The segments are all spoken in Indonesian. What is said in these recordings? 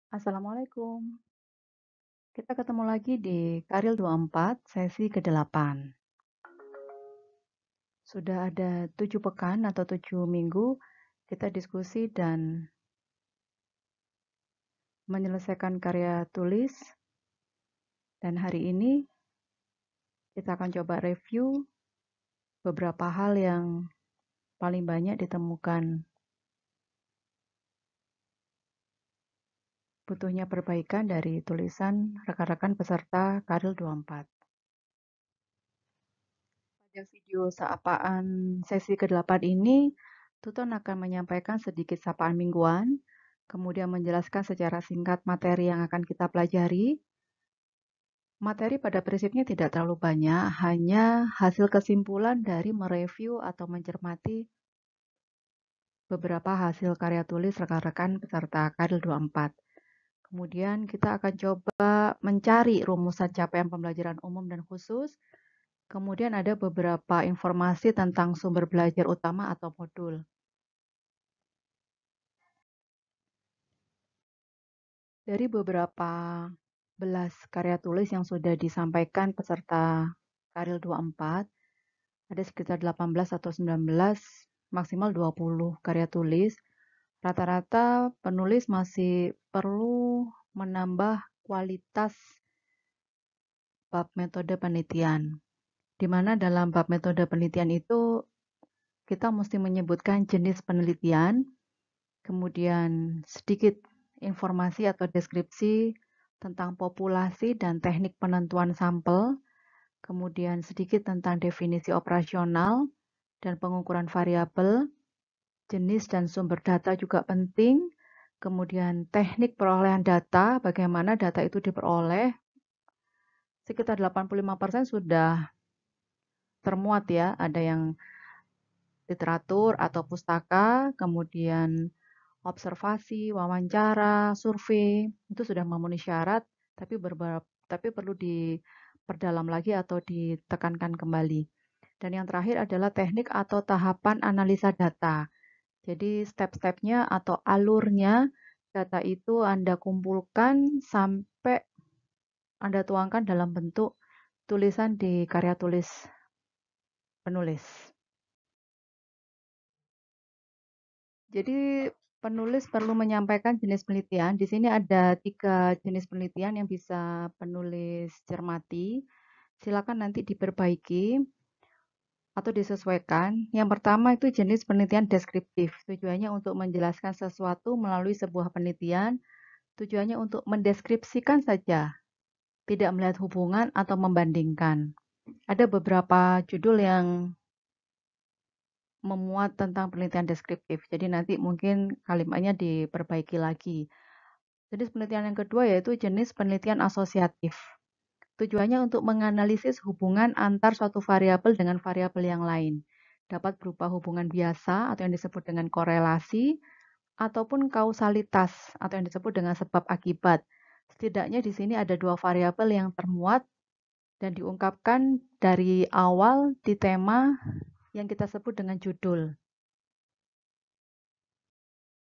Assalamualaikum. Kita ketemu lagi di Karil 24, sesi ke-8. Sudah ada 7 pekan atau 7 minggu kita diskusi dan menyelesaikan karya tulis. Dan hari ini kita akan coba review beberapa hal yang paling banyak ditemukan butuhnya perbaikan dari tulisan rekan-rekan peserta Karil 24. Pada video sapaan sesi ke-8 ini, Tuton akan menyampaikan sedikit sapaan mingguan, kemudian menjelaskan secara singkat materi yang akan kita pelajari. Materi pada prinsipnya tidak terlalu banyak, hanya hasil kesimpulan dari mereview atau mencermati beberapa hasil karya tulis rekan-rekan peserta Karil 24. Kemudian kita akan coba mencari rumusan capaian pembelajaran umum dan khusus. Kemudian ada beberapa informasi tentang sumber belajar utama atau modul. Dari beberapa belas karya tulis yang sudah disampaikan peserta Karil 24, ada sekitar 18 atau 19, maksimal 20 karya tulis. Rata-rata penulis masih perlu menambah kualitas bab metode penelitian. Di mana dalam bab metode penelitian itu kita mesti menyebutkan jenis penelitian, kemudian sedikit informasi atau deskripsi tentang populasi dan teknik penentuan sampel, kemudian sedikit tentang definisi operasional dan pengukuran variabel, jenis dan sumber data juga penting, kemudian teknik perolehan data, bagaimana data itu diperoleh, sekitar 85% sudah termuat ya, ada yang literatur atau pustaka, kemudian observasi, wawancara, survei, itu sudah memenuhi syarat, tapi perlu diperdalam lagi atau ditekankan kembali. Dan yang terakhir adalah teknik atau tahapan analisa data. Jadi step-stepnya atau alurnya data itu Anda kumpulkan sampai Anda tuangkan dalam bentuk tulisan di karya tulis penulis. Jadi penulis perlu menyampaikan jenis penelitian. Di sini ada 3 jenis penelitian yang bisa penulis cermati. Silakan nanti diperbaiki atau disesuaikan. Yang pertama itu jenis penelitian deskriptif. Tujuannya untuk menjelaskan sesuatu melalui sebuah penelitian. Tujuannya untuk mendeskripsikan saja, tidak melihat hubungan atau membandingkan. Ada beberapa judul yang memuat tentang penelitian deskriptif. Jadi nanti mungkin kalimatnya diperbaiki lagi. Jenis penelitian yang kedua yaitu jenis penelitian asosiatif. Tujuannya untuk menganalisis hubungan antar suatu variabel dengan variabel yang lain. Dapat berupa hubungan biasa atau yang disebut dengan korelasi, ataupun kausalitas atau yang disebut dengan sebab akibat. Setidaknya di sini ada 2 variabel yang termuat dan diungkapkan dari awal di tema yang kita sebut dengan judul.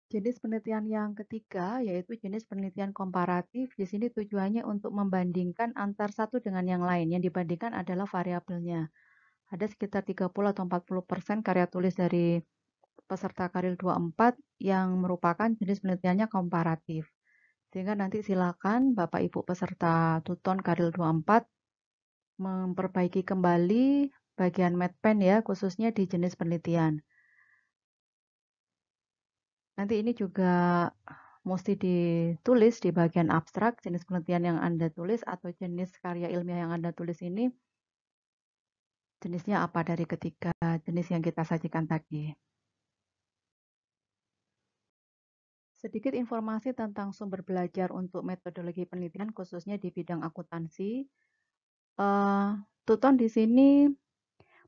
Jenis penelitian yang ketiga yaitu jenis penelitian komparatif. Di sini tujuannya untuk membandingkan antar satu dengan yang lain. Yang dibandingkan adalah variabelnya. Ada sekitar 30 atau 40% karya tulis dari peserta Karil 24 yang merupakan jenis penelitiannya komparatif. Sehingga nanti silakan Bapak Ibu peserta Tuton Karil 24 memperbaiki kembali bagian MedPen ya, khususnya di jenis penelitian. Nanti ini juga mesti ditulis di bagian abstrak jenis penelitian yang Anda tulis atau jenis karya ilmiah yang Anda tulis ini jenisnya apa dari ketiga jenis yang kita sajikan tadi. Sedikit informasi tentang sumber belajar untuk metodologi penelitian khususnya di bidang akuntansi. Tuton di sini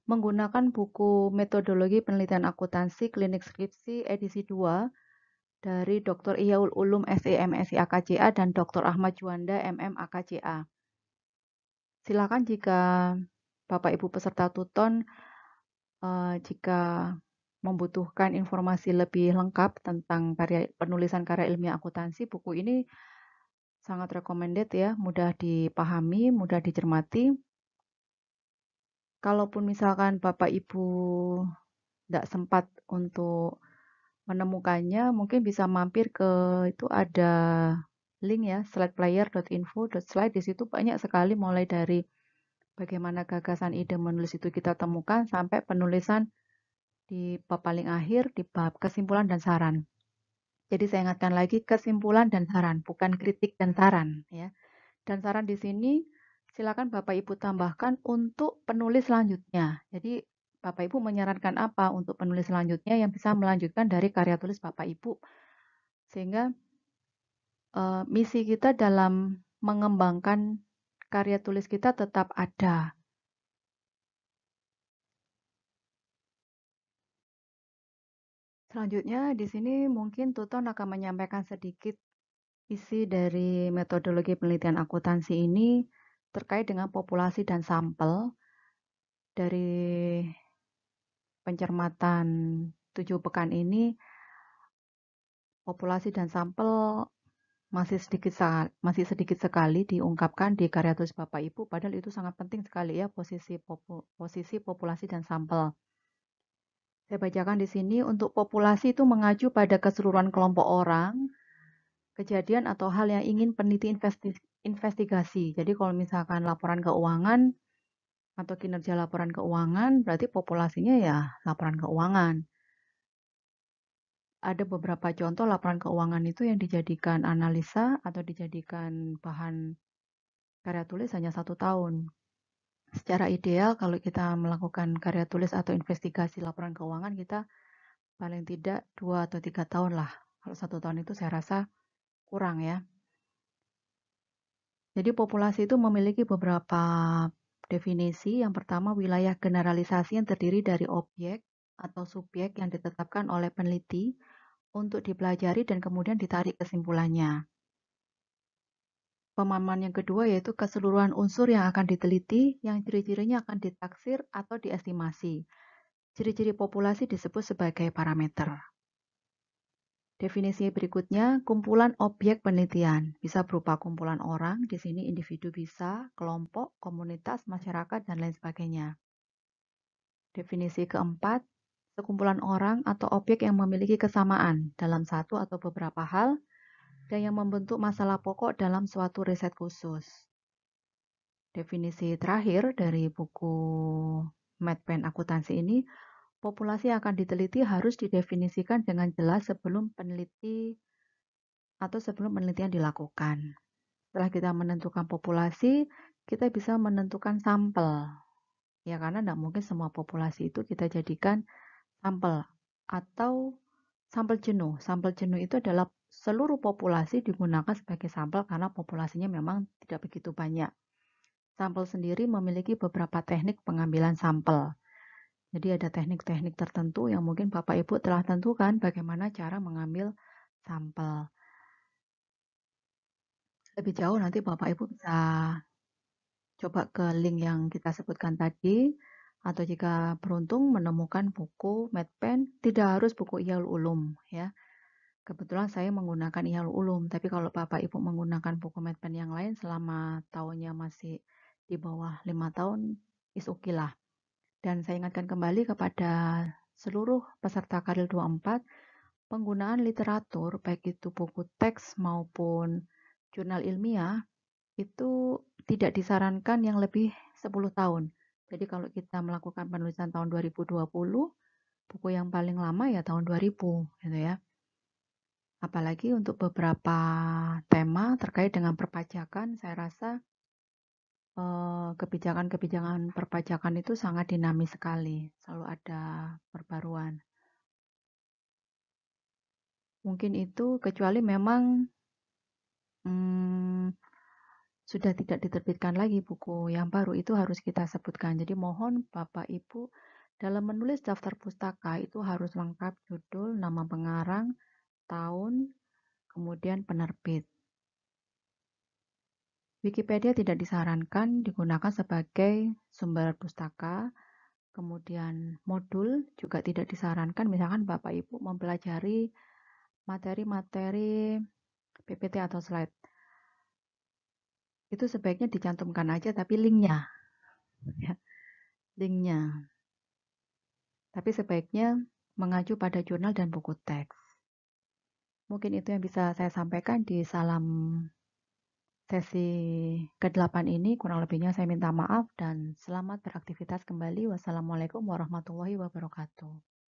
menggunakan buku metodologi penelitian akuntansi klinik skripsi edisi 2 dari Dr. Iyaul Ulum SE MSI AKCA dan Dr. Ahmad Juanda MM AKCA. Silakan jika Bapak Ibu peserta Tuton jika membutuhkan informasi lebih lengkap tentang penulisan karya ilmiah akuntansi, buku ini sangat recommended ya, mudah dipahami, mudah dicermati. Kalaupun misalkan Bapak Ibu tidak sempat untuk menemukannya, mungkin bisa mampir ke itu ada link ya, slideplayer.info/slide. Di situ banyak sekali mulai dari bagaimana gagasan ide menulis itu kita temukan sampai penulisan di bab paling akhir di bab kesimpulan dan saran. Jadi saya ingatkan lagi kesimpulan dan saran, bukan kritik dan saran ya. Dan saran di sini silakan Bapak Ibu tambahkan untuk penulis selanjutnya. Jadi Bapak Ibu menyarankan apa untuk penulis selanjutnya yang bisa melanjutkan dari karya tulis Bapak Ibu. Sehingga misi kita dalam mengembangkan karya tulis kita tetap ada. Selanjutnya di sini mungkin Tuton akan menyampaikan sedikit isi dari metodologi penelitian akuntansi ini terkait dengan populasi dan sampel dari pencermatan 7 pekan ini. Populasi dan sampel masih sedikit sekali diungkapkan di karya tulis Bapak Ibu, padahal itu sangat penting sekali ya posisi populasi dan sampel. Saya bacakan di sini, untuk populasi itu mengacu pada keseluruhan kelompok orang, kejadian atau hal yang ingin peneliti investigasi. Jadi kalau misalkan laporan keuangan atau kinerja laporan keuangan, berarti populasinya ya laporan keuangan. Ada beberapa contoh laporan keuangan itu yang dijadikan analisa atau dijadikan bahan karya tulis hanya 1 tahun. Secara ideal kalau kita melakukan karya tulis atau investigasi laporan keuangan, kita paling tidak 2 atau 3 tahun lah. Kalau 1 tahun itu saya rasa kurang ya. Jadi populasi itu memiliki beberapa definisi. Yang pertama, wilayah generalisasi yang terdiri dari objek atau subjek yang ditetapkan oleh peneliti untuk dipelajari dan kemudian ditarik kesimpulannya. Pemahaman yang kedua yaitu keseluruhan unsur yang akan diteliti, yang ciri-cirinya akan ditaksir atau diestimasi. Ciri-ciri populasi disebut sebagai parameter. Definisi berikutnya, kumpulan objek penelitian. Bisa berupa kumpulan orang, di sini individu bisa, kelompok, komunitas, masyarakat, dan lain sebagainya. Definisi keempat, sekumpulan orang atau objek yang memiliki kesamaan dalam satu atau beberapa hal, dan yang membentuk masalah pokok dalam suatu riset khusus. Definisi terakhir dari buku Medpen Akuntansi ini, populasi yang akan diteliti harus didefinisikan dengan jelas sebelum penelitian dilakukan. Setelah kita menentukan populasi, kita bisa menentukan sampel. Ya, karena tidak mungkin semua populasi itu kita jadikan sampel atau sampel jenuh. Sampel jenuh itu adalah seluruh populasi digunakan sebagai sampel karena populasinya memang tidak begitu banyak. Sampel sendiri memiliki beberapa teknik pengambilan sampel. Jadi ada teknik-teknik tertentu yang mungkin Bapak Ibu telah tentukan bagaimana cara mengambil sampel. Lebih jauh nanti Bapak Ibu bisa coba ke link yang kita sebutkan tadi, atau jika beruntung menemukan buku Medpen, tidak harus buku Ihya Ulum ya. Kebetulan saya menggunakan Ihya Ulum, tapi kalau Bapak Ibu menggunakan buku Medpen yang lain selama tahunnya masih di bawah 5 tahun, is okay lah. Dan saya ingatkan kembali kepada seluruh peserta Karil 24, penggunaan literatur, baik itu buku teks maupun jurnal ilmiah, itu tidak disarankan yang lebih 10 tahun. Jadi kalau kita melakukan penulisan tahun 2020, buku yang paling lama ya tahun 2000 gitu ya. Apalagi untuk beberapa tema terkait dengan perpajakan, saya rasa kebijakan-kebijakan perpajakan itu sangat dinamis sekali, selalu ada perbaruan. Mungkin itu kecuali memang sudah tidak diterbitkan lagi buku yang baru, itu harus kita sebutkan. Jadi mohon Bapak Ibu dalam menulis daftar pustaka itu harus lengkap judul, nama pengarang, tahun, kemudian penerbit. Wikipedia tidak disarankan digunakan sebagai sumber pustaka. Kemudian modul juga tidak disarankan, misalkan Bapak Ibu mempelajari materi-materi PPT atau slide. itu sebaiknya dicantumkan aja tapi linknya, ya, linknya. Tapi sebaiknya mengacu pada jurnal dan buku teks. Mungkin itu yang bisa saya sampaikan di salam sesi ke-8 ini. Kurang lebihnya saya minta maaf dan selamat beraktivitas kembali. Wassalamualaikum warahmatullahi wabarakatuh.